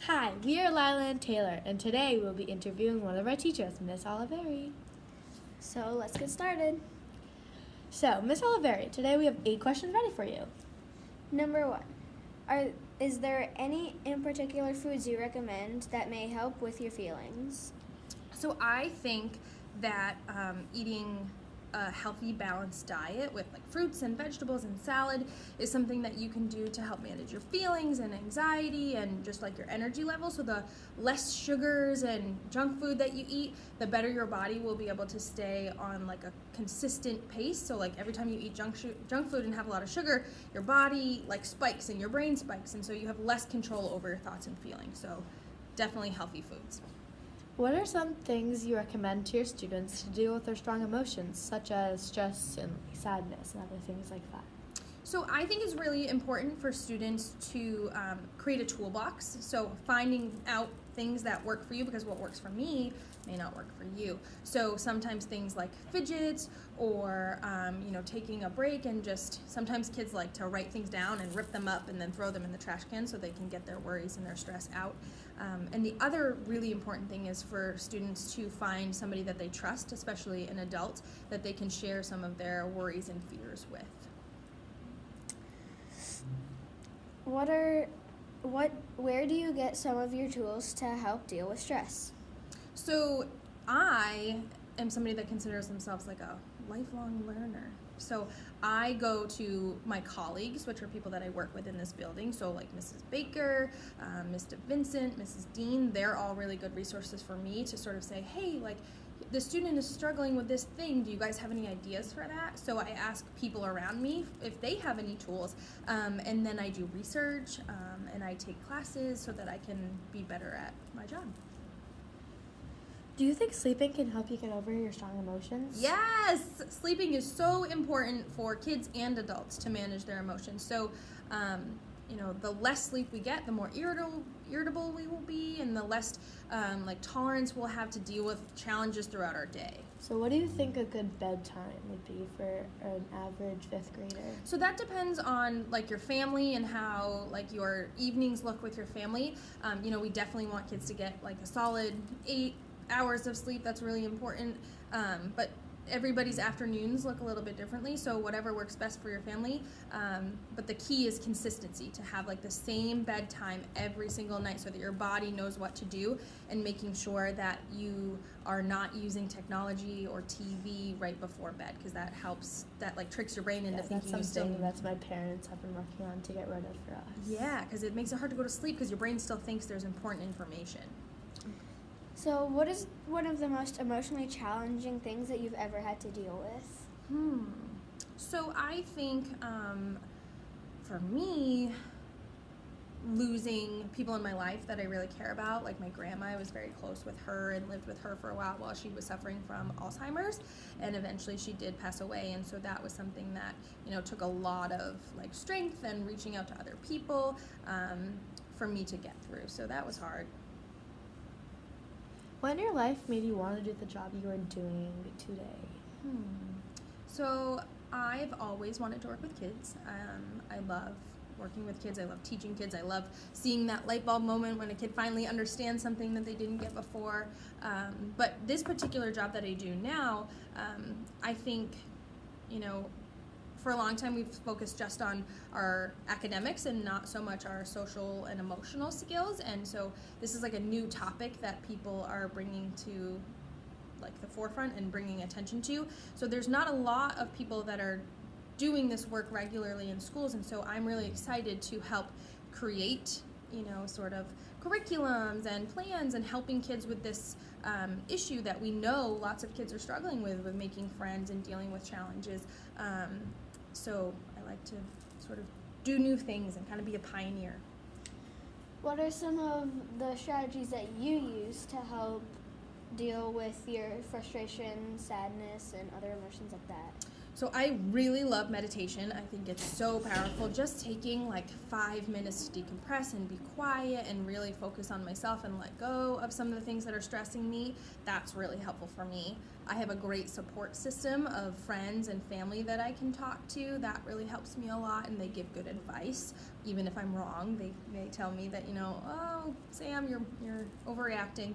Hi, we are Lyla and Taylor, and today we'll be interviewing one of our teachers, Miss Oliveri. So let's get started. So, Miss Oliveri, today we have 8 questions ready for you. Number 1. Is there any in particular foods you recommend that may help with your feelings? So I think that eating a healthy, balanced diet with like fruits and vegetables and salad is something that you can do to help manage your feelings and anxiety and just like your energy level. So the less sugars and junk food that you eat, the better your body will be able to stay on like a consistent pace. So like every time you eat junk food and have a lot of sugar, your body like spikes and your brain spikes, and so you have less control over your thoughts and feelings. So definitely healthy foods. What are some things you recommend to your students to deal with their strong emotions, such as stress and sadness and other things like that? So I think it's really important for students to create a toolbox. So finding out things that work for you, because what works for me may not work for you. So sometimes things like fidgets or taking a break, and just sometimes kids like to write things down and rip them up and then throw them in the trash can so they can get their worries and their stress out. And the other really important thing is for students to find somebody that they trust, especially an adult, that they can share some of their worries and fears with. Where do you get some of your tools to help deal with stress? So I am somebody that considers themselves like a lifelong learner. So I go to my colleagues, which are people that I work with in this building. So like Mrs. Baker, Mr. Vincent, Mrs. Dean, they're all really good resources for me to sort of say, hey, like the student is struggling with this thing. Do you guys have any ideas for that? So I ask people around me if they have any tools, and then I do research and I take classes so that I can be better at my job. Do you think sleeping can help you get over your strong emotions? Yes! Sleeping is so important for kids and adults to manage their emotions. So, the less sleep we get, the more irritable we will be, and the less tolerance we'll have to deal with challenges throughout our day. So what do you think a good bedtime would be for an average 5th grader? So that depends on your family and how your evenings look with your family. We definitely want kids to get a solid 8 hours of sleep. That's really important. But everybody's afternoons look a little bit differently, so whatever works best for your family. But the key is consistency, to have the same bedtime every single night so that your body knows what to do, and making sure that you are not using technology or TV right before bed, because that tricks your brain into thinking you still need. That's my parents have been working on to get rid of for us. Yeah, because it makes it hard to go to sleep because your brain still thinks there's important information. So what is one of the most emotionally challenging things that you've ever had to deal with? So I think for me, losing people in my life that I really care about, like my grandma. I was very close with her and lived with her for a while she was suffering from Alzheimer's, and eventually she did pass away. And so that was something that took a lot of strength and reaching out to other people for me to get through. So that was hard. What in your life made you want to do the job you are doing today? So I've always wanted to work with kids. I love working with kids. I love teaching kids. I love seeing that light bulb moment when a kid finally understands something that they didn't get before. But this particular job that I do now, I think, for a long time we've focused just on our academics and not so much our social and emotional skills, and so this is a new topic that people are bringing to the forefront and bringing attention to. So there's not a lot of people that are doing this work regularly in schools, and so I'm really excited to help create sort of curriculums and plans and helping kids with this issue that we know lots of kids are struggling with making friends and dealing with challenges. So I like to sort of do new things and kind of be a pioneer. What are some of the strategies that you use to help deal with your frustration, sadness, and other emotions like that? So I really love meditation. I think it's so powerful. Just taking like 5 minutes to decompress and be quiet and really focus on myself and let go of some of the things that are stressing me, that's really helpful for me. I have a great support system of friends and family that I can talk to. That really helps me a lot, and they give good advice. Even if I'm wrong, they tell me that, oh, Sam, you're overreacting.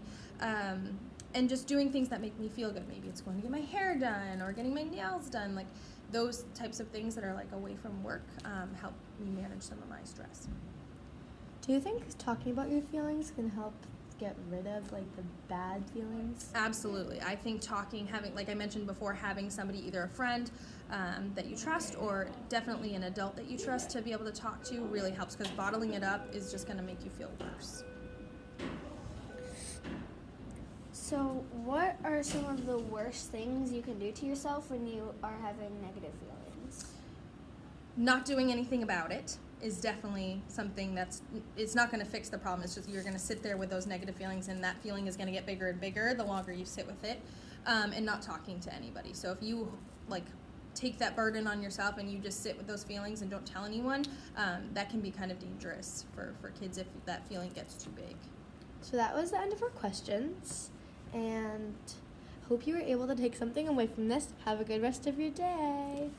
And just doing things that make me feel good. Maybe it's going to get my hair done or getting my nails done. Like those types of things that are like away from work help me manage some of my stress. Do you think talking about your feelings can help get rid of like the bad feelings? Absolutely. I think having, like I mentioned before, having somebody, either a friend that you trust or definitely an adult that you trust to be able to talk to really helps, because bottling it up is just going to make you feel worse. So, what are some of the worst things you can do to yourself when you are having negative feelings? Not doing anything about it is definitely something it's not going to fix the problem. It's just you're going to sit there with those negative feelings, and that feeling is going to get bigger and bigger the longer you sit with it, and not talking to anybody. So if you take that burden on yourself and you just sit with those feelings and don't tell anyone, that can be kind of dangerous for kids if that feeling gets too big. So that was the end of our questions. And hope you were able to take something away from this. Have a good rest of your day.